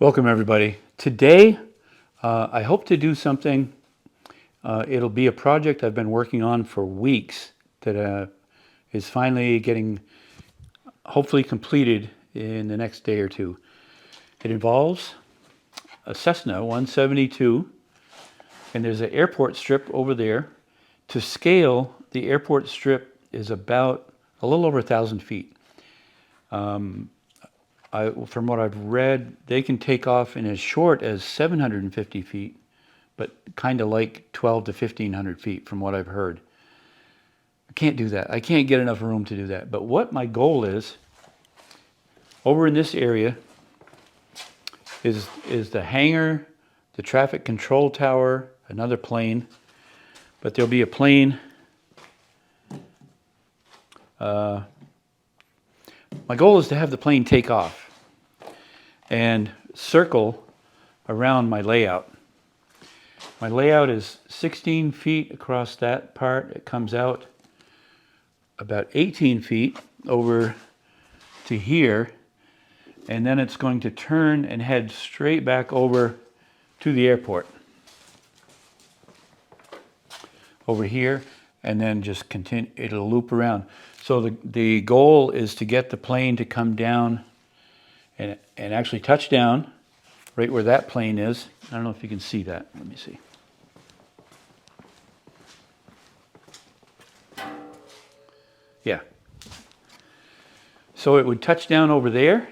Welcome everybody. Today I hope to do something. It'll be a project I've been working on for weeks that is finally getting hopefully completed in the next day or two. It involves a Cessna 172, and there's an airport strip over there. To scale, the airport strip is about a little over 1,000 feet. From what I've read, they can take off in as short as 750 feet, but kind of like 12 to 1,500 feet from what I've heard. I can't do that. I can't get enough room to do that. But what my goal is, over in this area, is the hangar, the traffic control tower, another plane, but there'll be a plane. My goal is to have the plane take off and circle around my layout. My layout is 16 feet across that part. It comes out about 18 feet over to here, and then it's going to turn and head straight back over to the airport. Over here, and then just continue, it'll loop around. So the goal is to get the plane to come down and actually touch down right where that plane is. I don't know if you can see that. Let me see. Yeah. So it would touch down over there,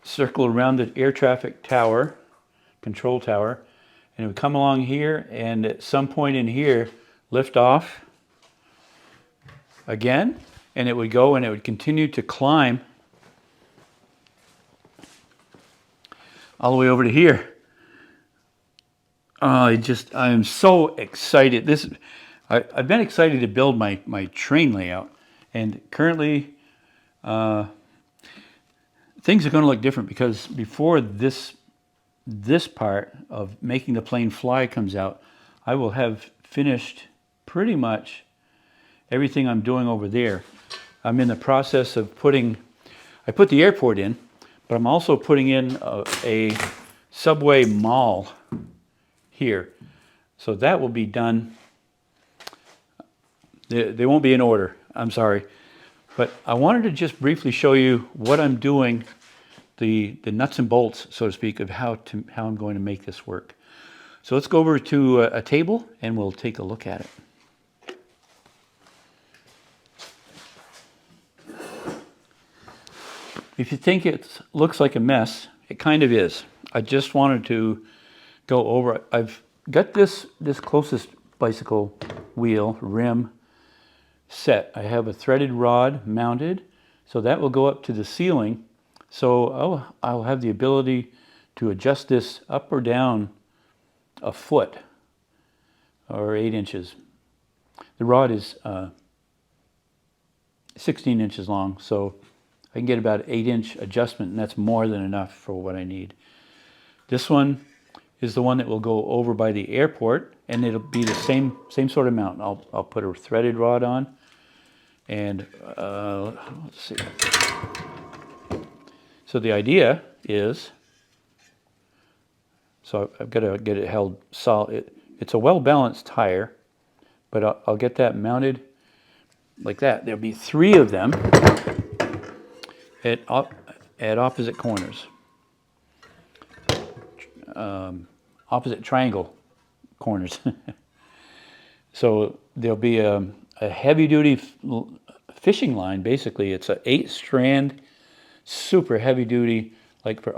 circle around the air traffic tower, control tower, and it would come along here, and at some point in here, lift off again, and it would go and it would continue to climb all the way over to here. I am so excited. I've been excited to build my train layout, and currently things are going to look different because before this part of making the plane fly comes out, I will have finished pretty much everything I'm doing over there. I'm in the process of I put the airport in, but I'm also putting in a subway mall here. So that will be done. They won't be in order, I'm sorry. But I wanted to just briefly show you what I'm doing, the nuts and bolts, so to speak, of how I'm going to make this work. So let's go over to a table and we'll take a look at it. If you think it looks like a mess, it kind of is. I just wanted to go over it. I've got this closest bicycle wheel rim set. I have a threaded rod mounted, so that will go up to the ceiling. So I'll have the ability to adjust this up or down a foot or 8 inches. The rod is 16 inches long, so I can get about an 8-inch adjustment, and that's more than enough for what I need. This one is the one that will go over by the airport, and it'll be the same sort of mount. I'll put a threaded rod on, and let's see. So the idea is, so I've got to get it held solid. It's a well-balanced tire, but I'll get that mounted like that. There'll be 3 of them at opposite corners, opposite triangle corners. So there'll be a heavy-duty fishing line. Basically, it's an 8-strand, super heavy-duty, like for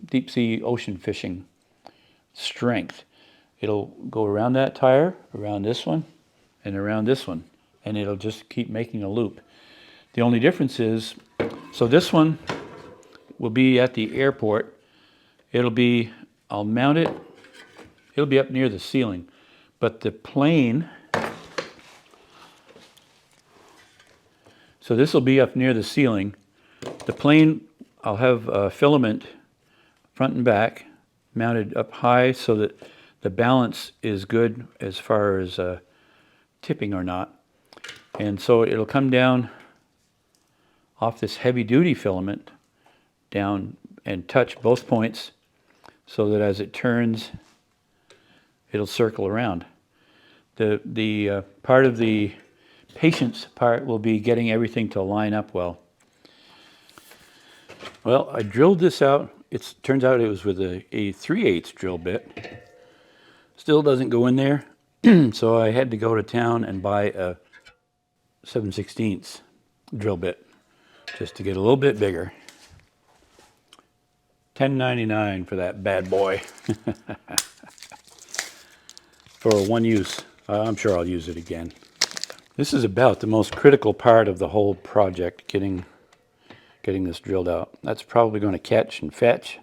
deep sea ocean fishing strength. It'll go around that tire, around this one, and around this one, and it'll just keep making a loop. The only difference is, so this one will be at the airport. I'll mount it, it'll be up near the ceiling, but the plane, so this will be up near the ceiling. The plane, I'll have a filament front and back mounted up high so that the balance is good as far as tipping or not. And so it'll come down off this heavy-duty filament down and touch both points so that as it turns, it'll circle around. The part of the patience part will be getting everything to line up well. Well, I drilled this out. It turns out it was with a 3/8 drill bit. Still doesn't go in there, so I had to go to town and buy a 7/16 drill bit just to get a little bit bigger. $10.99 for that bad boy. For one use. I'm sure I'll use it again. This is about the most critical part of the whole project, getting this drilled out. That's probably going to catch and fetch.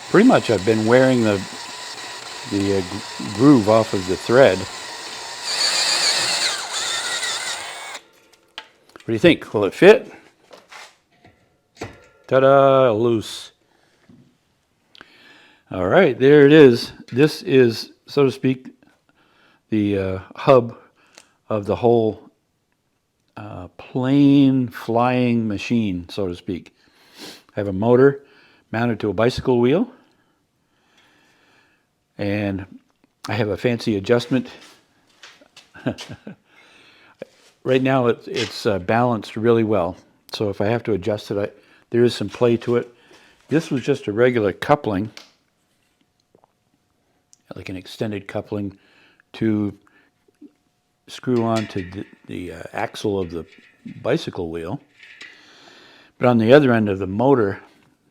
Pretty much I've been wearing the groove off of the thread. What do you think? Will it fit? Ta-da! Loose. All right, there it is. This is, so to speak, the hub of the whole plane flying machine, so to speak. I have a motor mounted to a bicycle wheel, and I have a fancy adjustment. Right now it's balanced really well, so if I have to adjust it, there is some play to it. This was just a regular coupling, like an extended coupling to screw on to the axle of the bicycle wheel. But on the other end of the motor,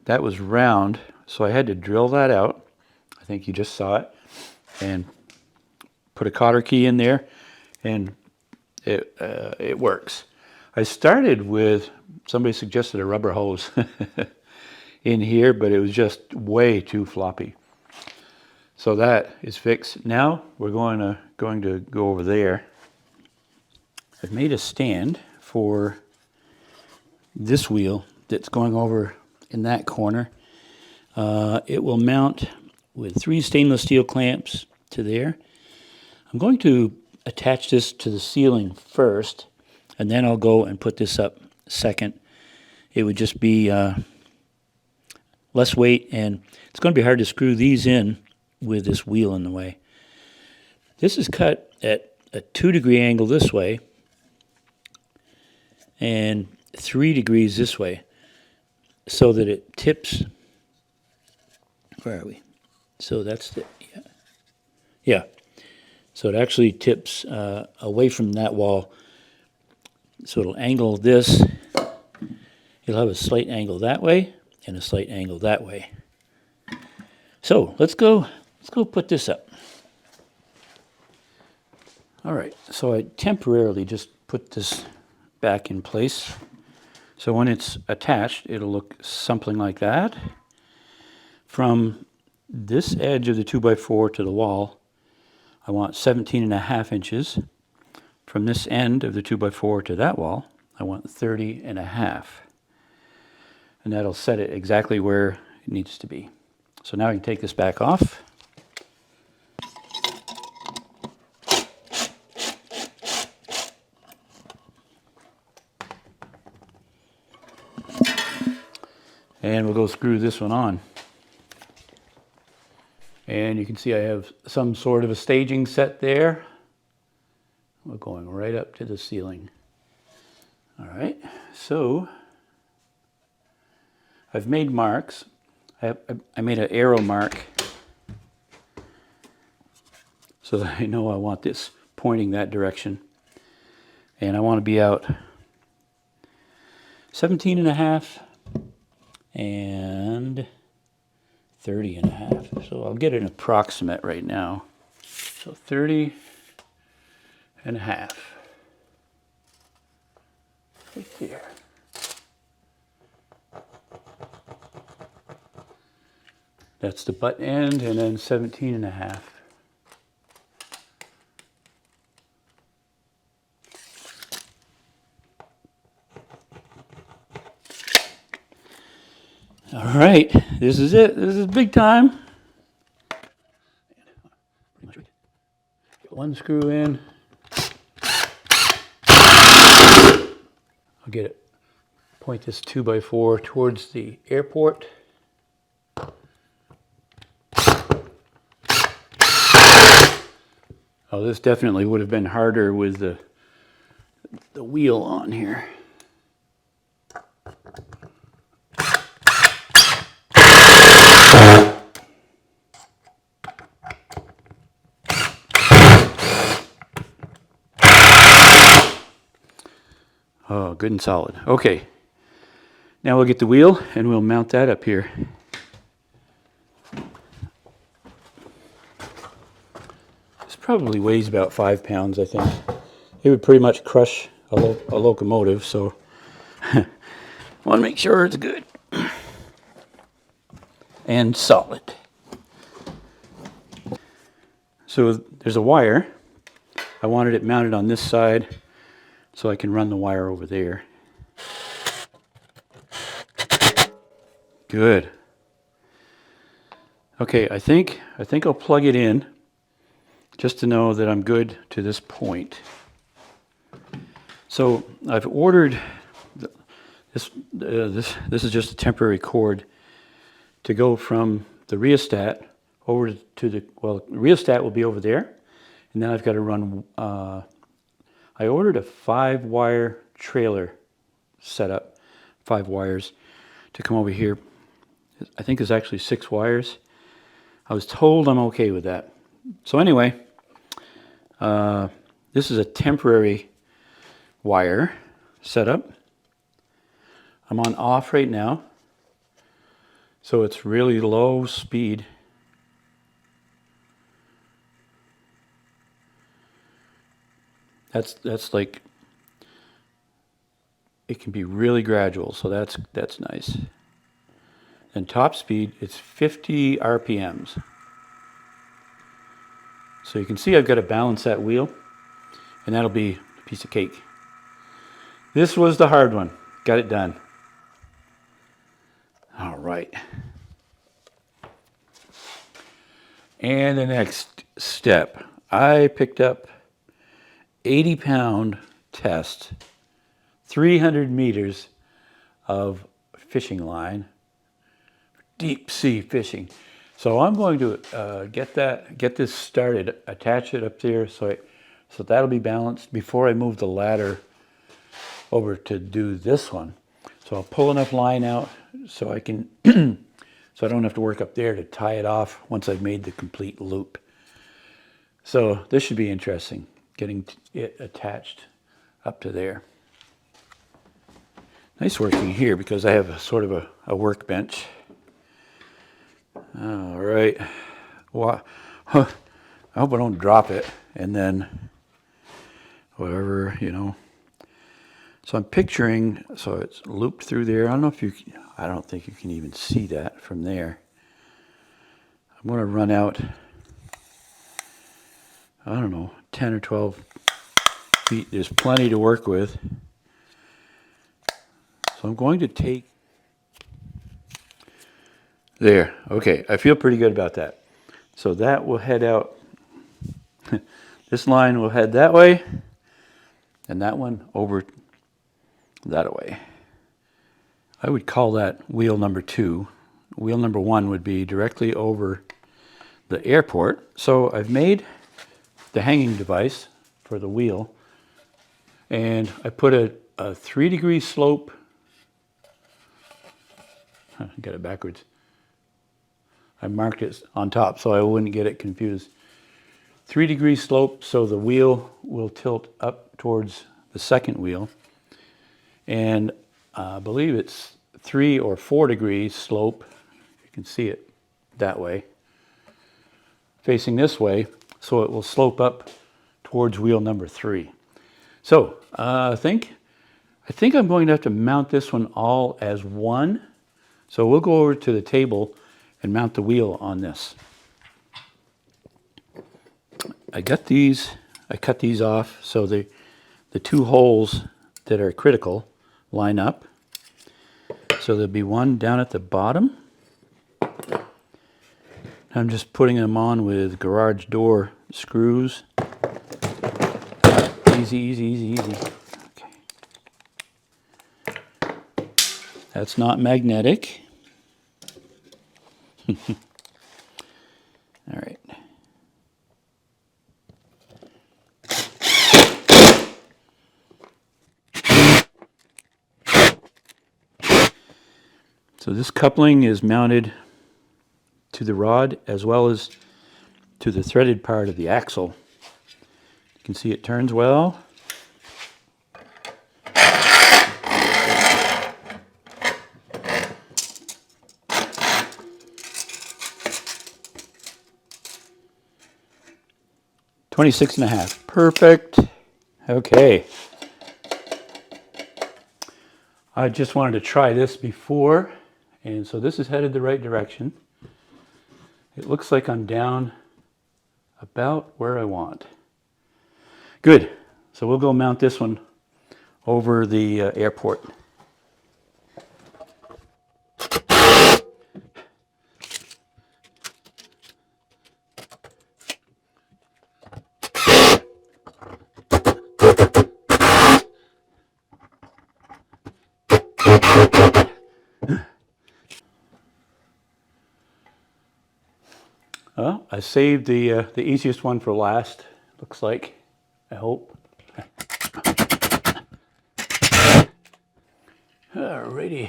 that was round, so I had to drill that out. I think you just saw it. And put a cotter key in there, and it works. I started with, somebody suggested a rubber hose in here, but it was just way too floppy. So that is fixed. Now we're going to go over there. I've made a stand for this wheel that's going over in that corner. It will mount with 3 stainless steel clamps to there. I'm going to attach this to the ceiling first, and then I'll go and put this up second. It would just be less weight, and it's going to be hard to screw these in with this wheel in the way. This is cut at a 2-degree angle this way and 3 degrees this way, so that it tips. Where are we? So that's the, yeah. So it actually tips away from that wall. So it'll angle this. It'll have a slight angle that way and a slight angle that way. So let's go put this up. All right, so I temporarily just put this back in place. So when it's attached, it'll look something like that. From this edge of the 2x4 to the wall, I want 17.5 inches. From this end of the 2x4 to that wall, I want 30.5. And that'll set it exactly where it needs to be. So now I can take this back off. And we'll go screw this one on. And you can see I have some sort of a staging set there. We're going right up to the ceiling. All right, so I've made marks. I made an arrow mark so that I know I want this pointing that direction. And I want to be out 17.5 and 30.5. So I'll get an approximate right now. So 30.5. Right there. That's the butt end, and then 17.5. All right, this is it. This is big time. Get one screw in. I'll get it. Point this 2x4 towards the airport. Oh, this definitely would have been harder with the wheel on here. Oh, good and solid. Okay. Now we'll get the wheel and we'll mount that up here. This probably weighs about 5 pounds, I think. It would pretty much crush a locomotive, so I want to make sure it's good and solid. So there's a wire. I wanted it mounted on this side so I can run the wire over there. Good. Okay, I think I'll plug it in just to know that I'm good to this point. So I've ordered this. This is just a temporary cord to go from the rheostat over to the rheostat will be over there, and then I've got to run. I ordered a 5-wire trailer setup, 5 wires to come over here. I think there's actually 6 wires. I was told I'm okay with that. So anyway, this is a temporary wire setup. I'm on off right now, so it's really low speed. That's like, it can be really gradual, so that's nice. And top speed, it's 50 RPMs. So you can see I've got to balance that wheel, and that'll be a piece of cake. This was the hard one. Got it done. All right. And the next step, I picked up 80-pound test, 300 meters of fishing line, deep sea fishing. So I'm going to get this started, attach it up there so that'll be balanced before I move the ladder over to do this one. So I'll pull enough line out so I can, so I don't have to work up there to tie it off once I've made the complete loop. So this should be interesting, getting it attached up to there. Nice working here because I have a sort of a workbench. All right. Well, I hope I don't drop it and then whatever, you know. So I'm picturing, so it's looped through there. I don't think you can even see that from there. I'm going to run out, I don't know, 10 or 12 feet. There's plenty to work with. So I'm going to take, there, okay, I feel pretty good about that. So that will head out, this line will head that way, and that one over that way. I would call that wheel number 2. Wheel number 1 would be directly over the airport. So I've made the hanging device for the wheel, and I put a 3-degree slope. Got it backwards. I marked it on top so I wouldn't get it confused. 3-degree slope, so the wheel will tilt up towards the second wheel. And I believe it's 3 or 4 degrees slope. You can see it that way, facing this way, so it will slope up towards wheel number 3. So I think I'm going to have to mount this one all as one. So we'll go over to the table and mount the wheel on this. I cut these off so the 2 holes that are critical line up. So there'll be one down at the bottom. I'm just putting them on with garage door screws. Easy, easy, easy, easy. Okay. That's not magnetic. All right. So this coupling is mounted to the rod as well as to the threaded part of the axle. You can see it turns well. $26.5. Perfect. Okay. I just wanted to try this before, and so this is headed the right direction. It looks like I'm down about where I want. Good. So we'll go mount this one over the airport. Well, I saved the easiest one for last, looks like. I hope. Alrighty.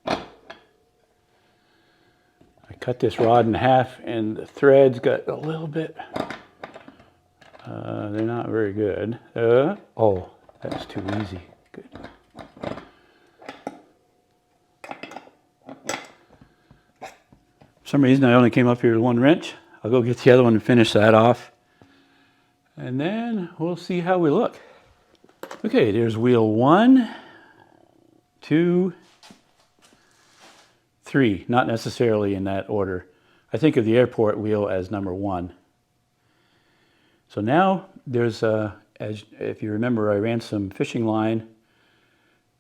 I cut this rod in half and the threads got a little bit, they're not very good. Oh, that's too easy. Good. For some reason I only came up here with one wrench. I'll go get the other one and finish that off. And then we'll see how we look. Okay, there's wheel 1, 2, 3. Not necessarily in that order. I think of the airport wheel as number 1. So now there's if you remember, I ran some fishing line,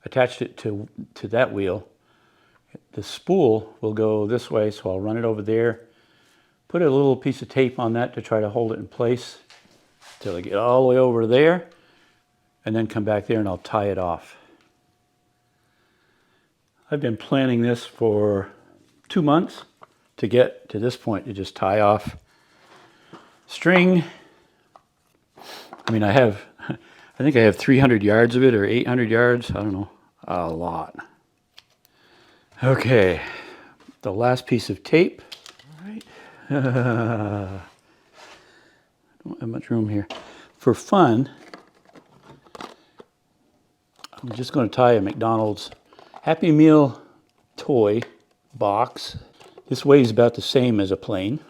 attached it to that wheel. The spool will go this way, so I'll run it over there, put a little piece of tape on that to try to hold it in place till I get all the way over there, and then come back there and I'll tie it off. I've been planning this for 2 months to get to this point, to just tie off string. I mean, I think I have 300 yards of it, or 800 yards, I don't know, a lot. Okay, the last piece of tape. All right. Don't have much room here. For fun, I'm just going to tie a McDonald's Happy Meal toy box. This weighs about the same as a plane.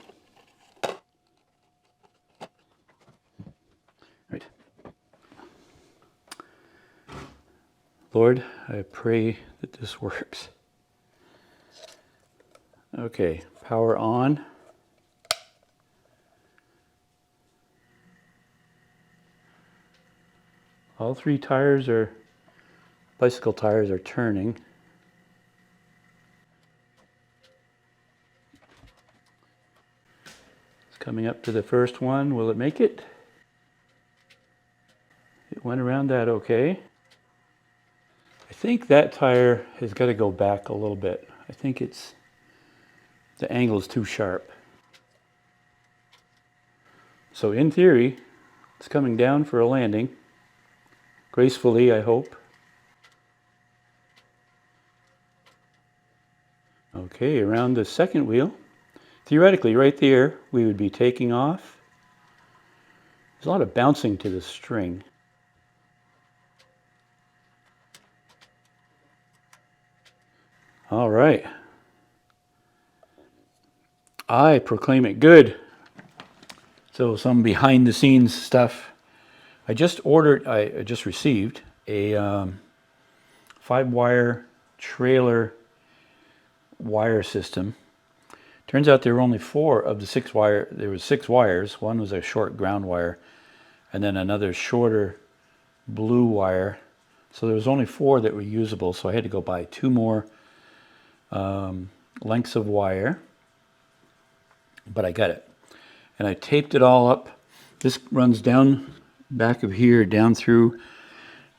Right. Lord, I pray that this works. Okay, power on. All 3 bicycle tires are turning. It's coming up to the first one. Will it make it? It went around that okay. I think that tire has got to go back a little bit. I think the angle is too sharp. So in theory, it's coming down for a landing. Gracefully, I hope. Okay, around the second wheel. Theoretically, right there, we would be taking off. There's a lot of bouncing to the string. All right. I proclaim it good. So some behind the scenes stuff. I just received a 5-wire trailer wire system. Turns out there were only 4 of the 6 wire. There was 6 wires. One was a short ground wire, and then another shorter blue wire. So there was only 4 that were usable. So I had to go buy 2 more lengths of wire. But I got it, and I taped it all up. This runs down back of here, down through.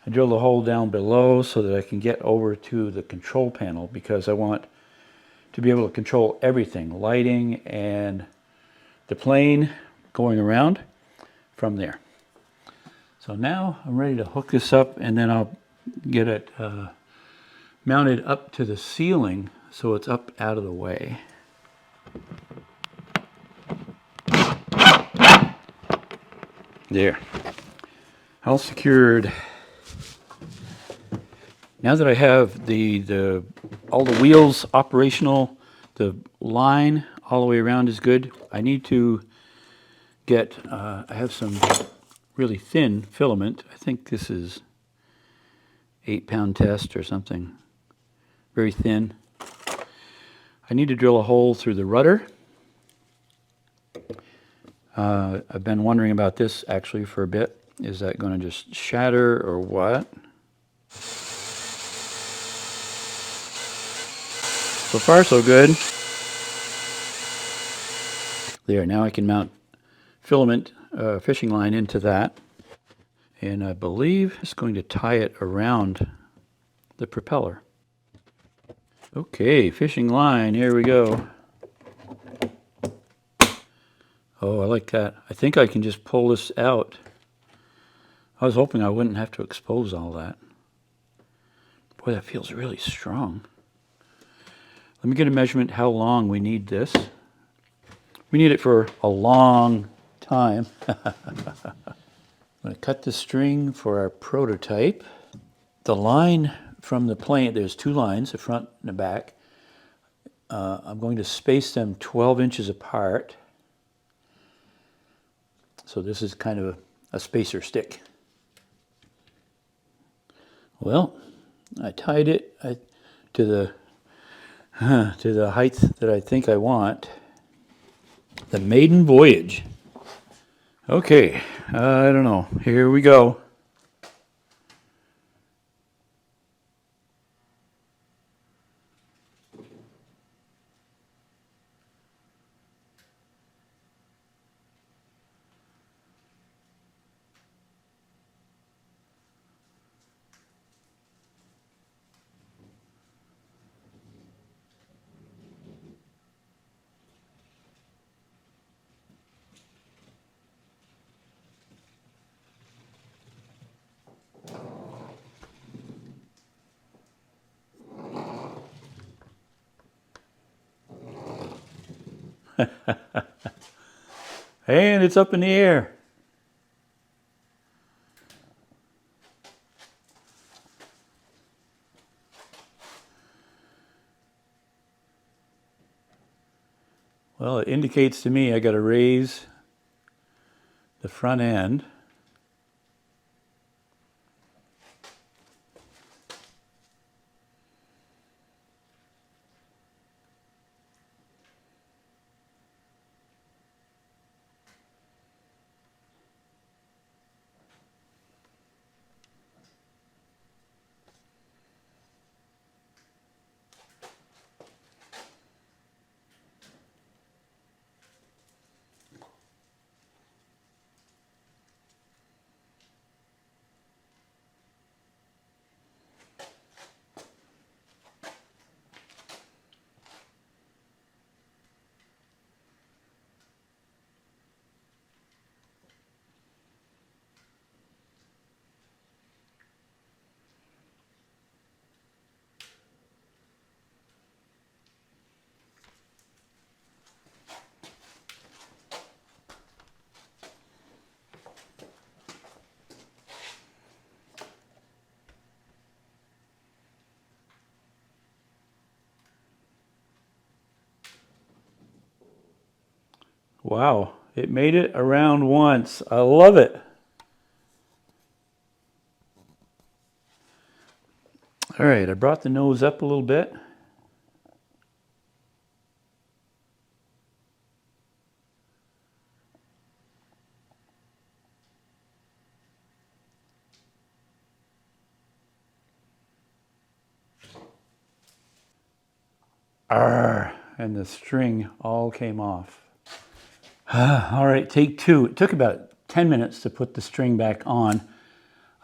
I drilled a hole down below so that I can get over to the control panel, because I want to be able to control everything, lighting and the plane going around from there. So now I'm ready to hook this up, and then I'll get it mounted up to the ceiling so it's up out of the way. There. All secured. Now that I have all the wheels operational, the line all the way around is good. I need to get, I have some really thin filament. I think this is 8-pound test or something. Very thin. I need to drill a hole through the rudder. I've been wondering about this actually for a bit. Is that going to just shatter or what? So far so good. There, now I can mount filament fishing line into that. And I believe it's going to tie it around the propeller. Okay, fishing line, here we go. Oh, I like that. I think I can just pull this out. I was hoping I wouldn't have to expose all that. Boy, that feels really strong. Let me get a measurement how long we need this. We need it for a long time. I'm going to cut the string for our prototype. The line from the plane, there's 2 lines, the front and the back. I'm going to space them 12 inches apart. So this is kind of a spacer stick. Well, I tied it to the height that I think I want. The maiden voyage. Okay, I don't know. Here we go. And it's up in the air. Well, it indicates to me I got to raise the front end. Wow, it made it around once. I love it. All right, I brought the nose up a little bit. And the string all came off. All right, take 2. It took about 10 minutes to put the string back on.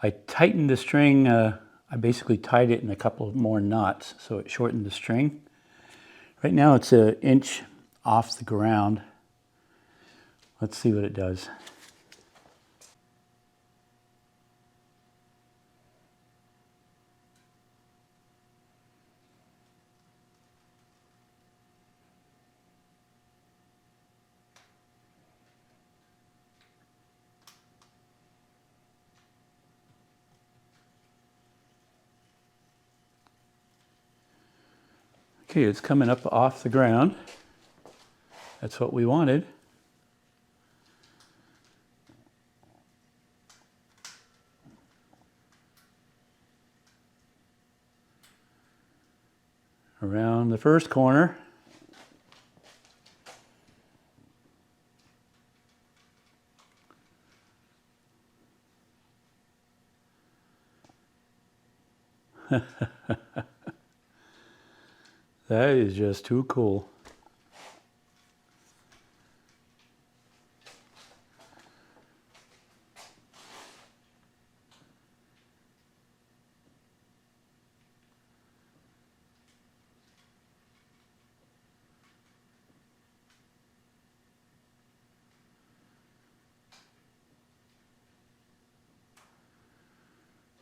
I tightened the string. I basically tied it in a couple of more knots, so it shortened the string. Right now it's 1 inch off the ground. Let's see what it does. Okay, it's coming up off the ground. That's what we wanted. Around the first corner. That is just too cool.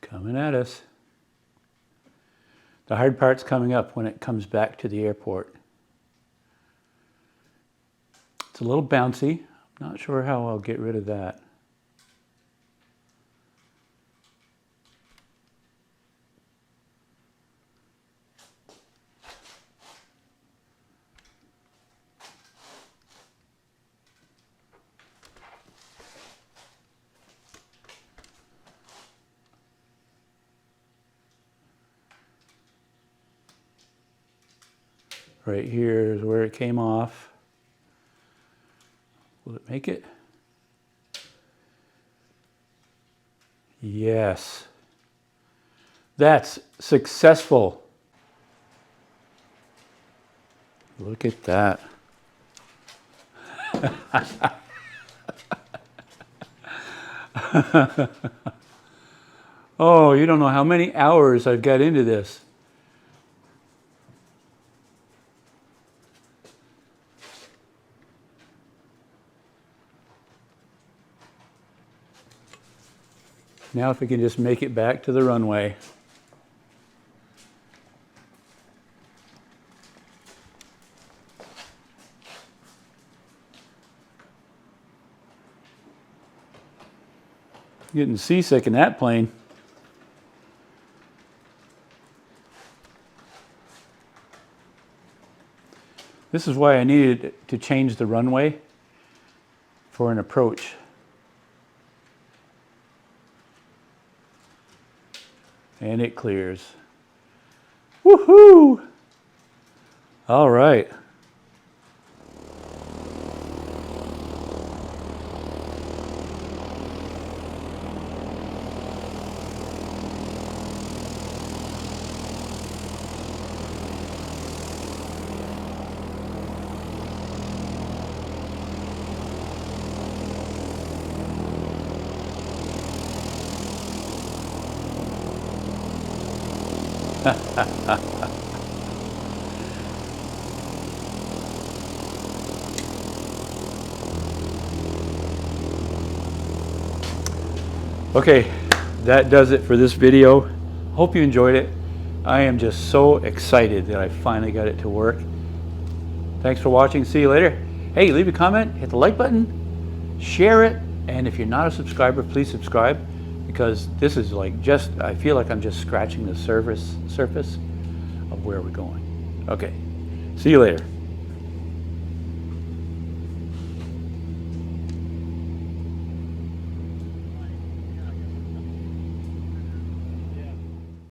Coming at us. The hard part's coming up when it comes back to the airport. It's a little bouncy. I'm not sure how I'll get rid of that. Right here is where it came off. Will it make it? Yes. That's successful. Look at that. Oh, you don't know how many hours I've got into this. Now if we can just make it back to the runway. Getting seasick in that plane. This is why I needed to change the runway for an approach. And it clears. Woohoo! All right. Okay, that does it for this video. Hope you enjoyed it. I am just so excited that I finally got it to work. Thanks for watching. See you later. Hey, leave a comment, hit the like button, share it, and if you're not a subscriber, please subscribe, because this is like I feel like I'm just scratching the surface of where we're going. Okay, see you later.